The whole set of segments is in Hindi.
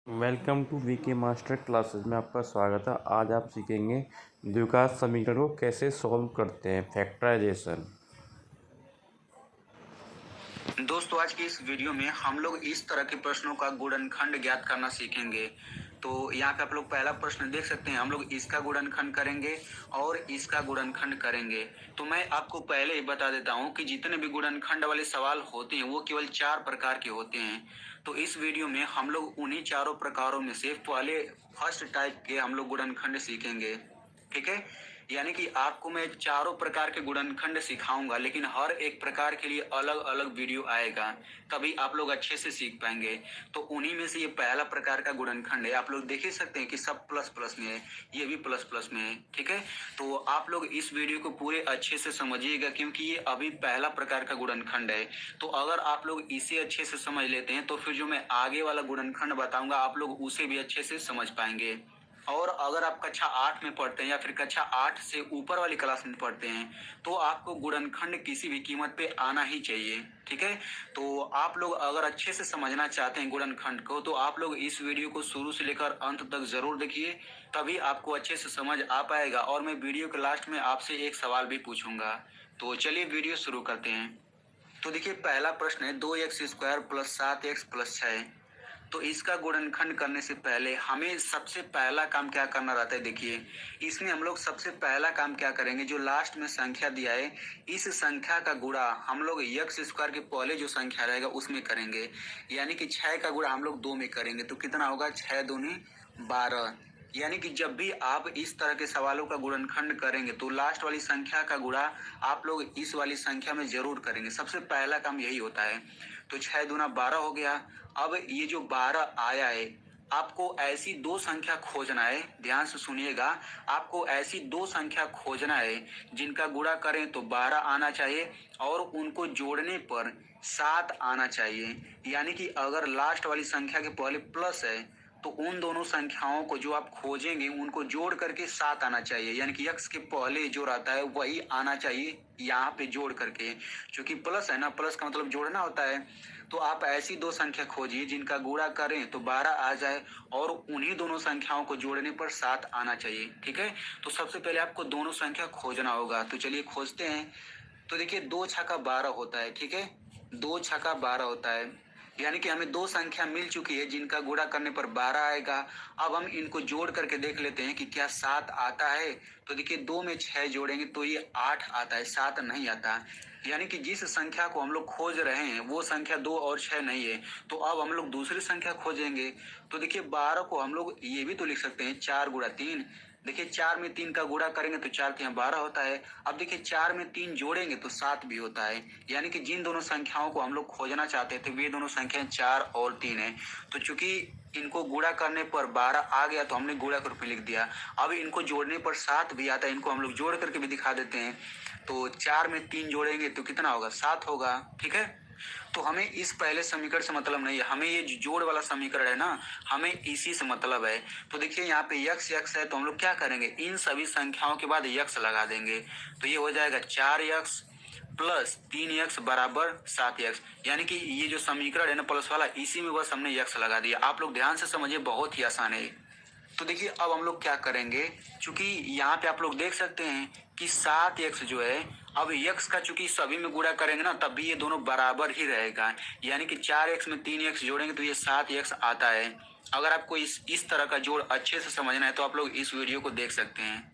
Welcome to VK master classes में आपका स्वागत है। आज आप सीखेंगे द्विघात समीकरण को कैसे सॉल्व करते हैं, फैक्टराइजेशन। दोस्तों, आज की इस वीडियो में हम लोग इस तरह के प्रश्नों का गुणनखंड ज्ञात करना सीखेंगे। तो यहाँ पे आप लोग पहला प्रश्न देख सकते हैं। हम लोग इसका गुणनखंड करेंगे और इसका गुणनखंड करेंगे। तो मैं आपको पहले ही बता देता हूँ कि जितने भी गुणनखंड वाले सवाल होते हैं वो केवल 4 प्रकार के होते हैं। तो इस वीडियो में हम लोग उन्हीं चारों प्रकारों में से पहले फर्स्ट टाइप के हम लोग गुणनखंड सीखेंगे। ठीक है, यानी कि आपको मैं चारों प्रकार के गुणनखंड सिखाऊंगा, लेकिन हर एक प्रकार के लिए अलग अलग वीडियो आएगा, तभी आप लोग अच्छे से सीख पाएंगे। तो उन्हीं में से ये पहला प्रकार का गुणनखंड है। आप लोग देख ही सकते हैं कि सब प्लस प्लस में है, ये भी प्लस प्लस में है। ठीक है, तो आप लोग इस वीडियो को पूरे अच्छे से समझिएगा, क्योंकि ये अभी पहला प्रकार का गुणनखंड है। तो अगर आप लोग इसे अच्छे से समझ लेते हैं तो फिर जो मैं आगे वाला गुणनखंड बताऊंगा आप लोग उसे भी अच्छे से समझ पाएंगे। और अगर आप कक्षा 8 में पढ़ते हैं या फिर कक्षा 8 से ऊपर वाली क्लास में पढ़ते हैं तो आपको गुणनखंड किसी भी कीमत पे आना ही चाहिए। ठीक है, तो आप लोग अगर अच्छे से समझना चाहते हैं गुणनखंड को तो आप लोग इस वीडियो को शुरू से लेकर अंत तक जरूर देखिए, तभी आपको अच्छे से समझ आ पाएगा। और मैं वीडियो के लास्ट में आपसे एक सवाल भी पूछूंगा। तो चलिए वीडियो शुरू करते हैं। तो देखिए, पहला प्रश्न है 2x² प्लस 7x प्लस 6। तो इसका गुणनखंड करने से पहले हमें सबसे पहला काम क्या करना रहता है। देखिए, इसमें हम लोग सबसे पहला काम क्या करेंगे, जो लास्ट में संख्या दिया है इस संख्या का गुणा हम लोग x² के पहले जो संख्या रहेगा उसमें करेंगे। यानी कि 6 का गुणा हम लोग 2 में करेंगे तो कितना होगा, 6 दूनी 12। यानी कि जब भी आप इस तरह के सवालों का गुणनखंड करेंगे तो लास्ट वाली संख्या का गुणा आप लोग इस वाली संख्या में जरूर करेंगे। सबसे पहला काम यही होता है। तो 6 दूना 12 हो गया। अब ये जो 12 आया है, आपको ऐसी दो संख्या खोजना है, ध्यान से सुनिएगा। आपको ऐसी दो संख्या खोजना है जिनका गुणा करें तो 12 आना चाहिए और उनको जोड़ने पर 7 आना चाहिए। यानी कि अगर लास्ट वाली संख्या के पहले प्लस है तो उन दोनों संख्याओं को जो आप खोजेंगे उनको जोड़ करके 7 आना चाहिए। यानी कि x के पहले जो रहता है वही आना चाहिए यहाँ पे जोड़ करके, क्योंकि प्लस है ना, प्लस का मतलब जोड़ना होता है। तो आप ऐसी दो संख्या खोजिए जिनका गुणा करें तो 12 आ जाए और उन्हीं दोनों संख्याओं को जोड़ने पर 7 आना चाहिए। ठीक है, तो सबसे पहले आपको दोनों संख्या खोजना होगा। तो चलिए खोजते हैं। तो देखिए, 2 छक्का 12 होता है। ठीक है, 2 छक्का 12 होता है। यानी कि हमें दो संख्या मिल चुकी है जिनका गुणा करने पर 12 आएगा। अब हम इनको जोड़ करके देख लेते हैं कि क्या 7 आता है। तो देखिए, 2 में 6 जोड़ेंगे तो ये 8 आता है, 7 नहीं आता। यानी कि जिस संख्या को हम लोग खोज रहे हैं वो संख्या 2 और 6 नहीं है। तो अब हम लोग दूसरी संख्या खोजेंगे। तो देखिए, 12 को हम लोग ये भी तो लिख सकते हैं 4 गुणा 3। देखिए, 4 में 3 का गुणा करेंगे तो 4 के यहाँ 12 होता है। अब देखिए, 4 में 3 जोड़ेंगे तो 7 भी होता है। यानी कि जिन दोनों संख्याओं को हम लोग खोजना चाहते थे वे दोनों संख्याएं 4 और 3 है। तो चूंकि इनको गुणा करने पर 12 आ गया तो हमने गुणा करके लिख दिया। अब इनको जोड़ने पर 7 भी आता है, इनको हम लोग जोड़ करके भी दिखा देते हैं। तो 4 में 3 जोड़ेंगे तो कितना होगा, 7 होगा। ठीक है, तो हमें इस पहले समीकरण से मतलब नहीं है, हमें ये जो जोड़ वाला समीकरण है ना, हमें इसी से मतलब है। तो देखिए, यहाँ पे x x है तो हम लोग क्या करेंगे, इन सभी संख्याओं के बाद x लगा देंगे। तो ये हो जाएगा 4x प्लस 3x बराबर 7x। यानी कि ये जो समीकरण है ना प्लस वाला, इसी में बस हमने x लगा दिया। आप लोग ध्यान से समझिए, बहुत ही आसान है। तो देखिए, अब हम लोग क्या करेंगे, चूंकि यहाँ पे आप लोग देख सकते हैं कि 7x जो है, अब x का चूंकि सभी में गुणा करेंगे ना तब भी ये दोनों बराबर ही रहेगा। यानी कि 4x में 3x जोड़ेंगे तो ये 7x आता है। अगर आपको इस तरह का जोड़ अच्छे से समझना है तो आप लोग इस वीडियो को देख सकते हैं।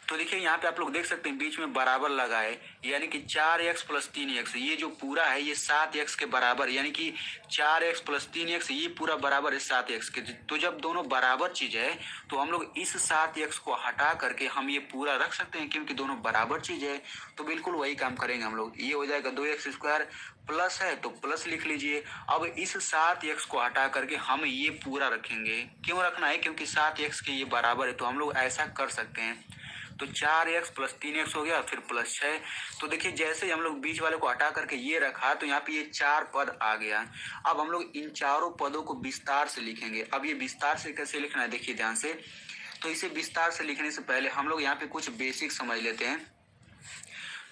तो देखिए, यहाँ पे आप लोग देख सकते हैं बीच में बराबर लगा है। यानी कि 4x प्लस 3x ये जो पूरा है ये 7x के बराबर, यानी कि 4x प्लस 3x ये पूरा बराबर है 7x के। तो जब दोनों बराबर चीज है तो हम लोग इस 7x को हटा करके हम ये पूरा रख सकते हैं, क्योंकि दोनों बराबर चीज है। तो बिल्कुल वही काम करेंगे हम लोग। ये हो जाएगा 2x² प्लस है तो प्लस लिख लीजिए। अब इस 7x को हटा करके हम ये पूरा रखेंगे। क्यों रखना है, क्योंकि 7x के ये बराबर है, तो हम लोग ऐसा कर सकते हैं। तो 4x प्लस 3x हो गया, फिर प्लस 6। तो देखिए, जैसे हम लोग बीच वाले को हटा करके ये रखा तो यहाँ पे ये 4 पद आ गया। अब हम लोग इन चारों पदों को विस्तार से लिखेंगे। अब ये विस्तार से कैसे लिखना है देखिए ध्यान से। तो इसे विस्तार से लिखने से पहले हम लोग यहाँ पे कुछ बेसिक समझ लेते हैं।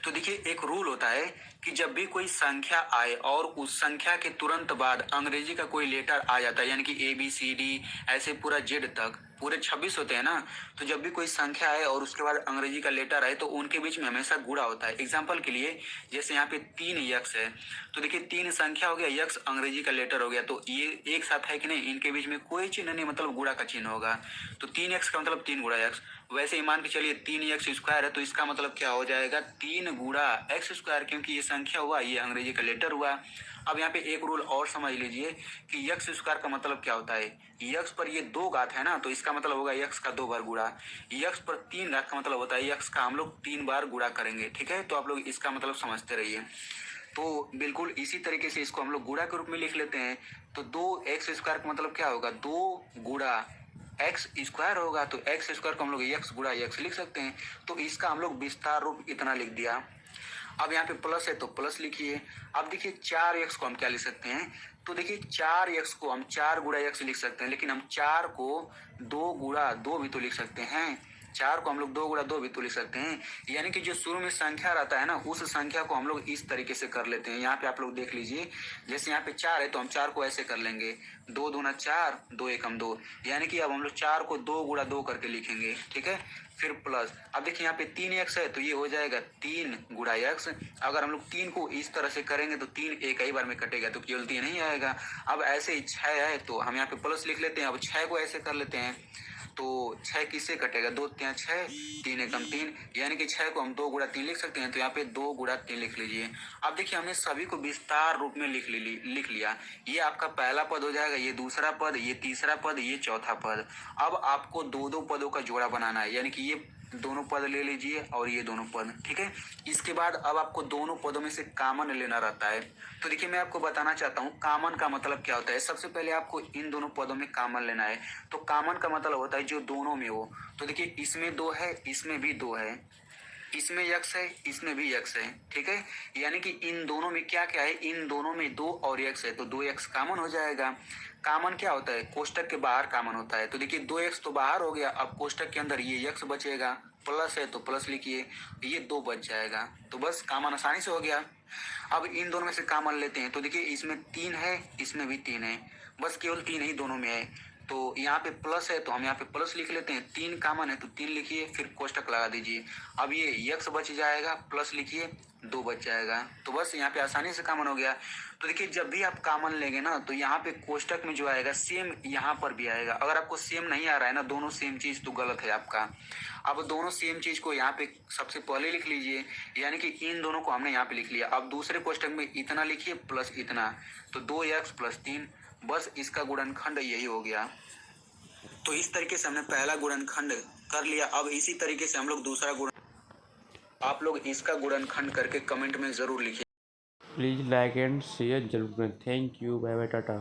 तो देखिए, एक रूल होता है कि जब भी कोई संख्या आए और उस संख्या के तुरंत बाद अंग्रेजी का कोई लेटर आ जाता है, यानी कि ABCD ऐसे पूरा जेड तक पूरे 26 होते हैं ना, तो जब भी कोई संख्या आए और उसके बाद अंग्रेजी का लेटर आए तो उनके बीच में हमेशा गुणा होता है। एग्जाम्पल के लिए जैसे यहाँ पे 3 यक्स है, तो देखिए 3 संख्या हो गया, यक्स अंग्रेजी का लेटर हो गया, तो ये एक साथ है कि नहीं, इनके बीच में कोई चिन्ह नहीं, मतलब गुणा का चिन्ह होगा। तो 3 यक्स का मतलब 3 गुणा यक्स। वैसे ही मान के चलिए 3 एक्स स्क्वायर है, तो इसका मतलब क्या हो जाएगा, 3 गुणा एक्स स्क्वायर, क्योंकि ये संख्या हुआ, ये अंग्रेजी का लेटर हुआ। अब यहाँ पे एक रूल और समझ लीजिए कि यक्स स्क्वायर का मतलब क्या होता है, यक्स पर ये 2 घात है ना, तो इसका मतलब होगा यक्स का 2 बार गुणा। यक्स पर 3 घात का मतलब होता है यक्स का हम लोग 3 बार गुणा करेंगे। ठीक है, तो आप लोग इसका मतलब समझते रहिए। तो बिल्कुल इसी तरीके से इसको हम लोग गुणा के रूप में लिख लेते हैं। तो 2 एक्स स्क्वायर का मतलब क्या होगा, 2 गुणा एक्स स्क्वायर होगा, तो एक्स स्क्वायर को हम लोग एक्स गुणा एक्स लिख सकते हैं। तो इसका हम लोग विस्तार रूप इतना लिख दिया। अब यहाँ पे प्लस है तो प्लस लिखिए। अब देखिए 4x को हम क्या लिख सकते हैं, तो देखिए 4x को हम 4 गुणा x लिख सकते हैं, लेकिन हम 4 को 2 गुणा 2 भी तो लिख सकते हैं। 4 को हम लोग 2 गुणा 2 भी तो लिख सकते हैं, यानी कि जो शुरू में संख्या रहता है ना, उस संख्या को हम लोग इस तरीके से कर लेते हैं। यहाँ पे आप लोग देख लीजिए, जैसे यहाँ पे 4 है तो हम 4 को ऐसे कर लेंगे, 2 दूना 4, 2 एकम 2, यानी कि अब हम लोग 4 को 2 गुणा 2 करके लिखेंगे। ठीक है, फिर प्लस। अब देखिए यहाँ पे 3x है तो ये हो जाएगा 3 गुणा x। अगर हम लोग 3 को इस तरह से करेंगे तो 3 एक ही बार में कटेगा, तो केवल 3 नहीं आएगा। अब ऐसे ही 6 है तो हम यहाँ पे प्लस लिख लेते हैं। अब 6 को ऐसे कर लेते हैं, तो 6 किससे कटेगा, 2 3 6, 3 एकम 3, यानी कि 6 को हम 2 गुणा 3 लिख सकते हैं, तो यहाँ पे 2 गुणा 3 लिख लीजिए। अब देखिए हमने सभी को विस्तार रूप में लिख लिया। ये आपका पहला पद हो जाएगा, ये दूसरा पद, ये तीसरा पद, ये चौथा पद। अब आपको 2 पदों का जोड़ा बनाना है, यानी कि ये दोनों पद ले लीजिए और ये दोनों पद। ठीक है, इसके बाद अब आपको दोनों पदों में से कॉमन लेना रहता है। तो देखिए मैं आपको बताना चाहता हूँ कॉमन का मतलब क्या होता है। सबसे पहले आपको इन दोनों पदों में कॉमन लेना है। तो कॉमन का मतलब होता है जो दोनों में हो। तो देखिए इसमें 2 है, इसमें भी 2 है, इसमें यक्स है, इसमें भी यक्स है। ठीक है, यानी कि इन दोनों में क्या क्या है, इन दोनों में 2 और यक्स है, तो 2x कॉमन हो जाएगा। कॉमन क्या होता है, कोष्टक के बाहर कॉमन होता है। तो देखिए 2x तो बाहर हो गया, अब कोष्टक के अंदर ये यक्स बचेगा, प्लस है तो प्लस लिखिए, ये 2 बच जाएगा। तो बस कॉमन आसानी से हो गया। अब इन दोनों में से कॉमन लेते हैं, तो देखिए इसमें 3 है, इसमें भी 3 है, बस केवल 3 ही दोनों में है। तो यहाँ पे प्लस है तो हम यहाँ पे प्लस लिख लेते हैं, 3 कॉमन है तो 3 लिखिए, फिर कोष्टक लगा दीजिए। अब ये यक्स बच जाएगा, प्लस लिखिए, 2 बच जाएगा। तो बस यहाँ पे आसानी से कॉमन हो गया। तो देखिए जब भी आप कॉमन लेंगे ना, तो यहाँ पे कोष्टक में जो आएगा सेम यहाँ पर भी आएगा। अगर आपको सेम नहीं आ रहा है ना, दोनों सेम चीज, तो गलत है आपका। अब दोनों सेम चीज को यहाँ पे सबसे पहले लिख लीजिए, यानी कि इन दोनों को हमने यहाँ पे लिख लिया। अब दूसरे कोष्टक में इतना लिखिए प्लस इतना, तो 2x प्लस 3, बस इसका गुणनखंड यही हो गया। तो इस तरीके से हमने पहला गुणनखंड कर लिया। अब इसी तरीके से हम लोग दूसरा गुण, आप लोग इसका गुणनखंड करके कमेंट में जरूर लिखिए। प्लीज़ लाइक एंड शेयर जरूर करें। Thank you, bye bye, Tata.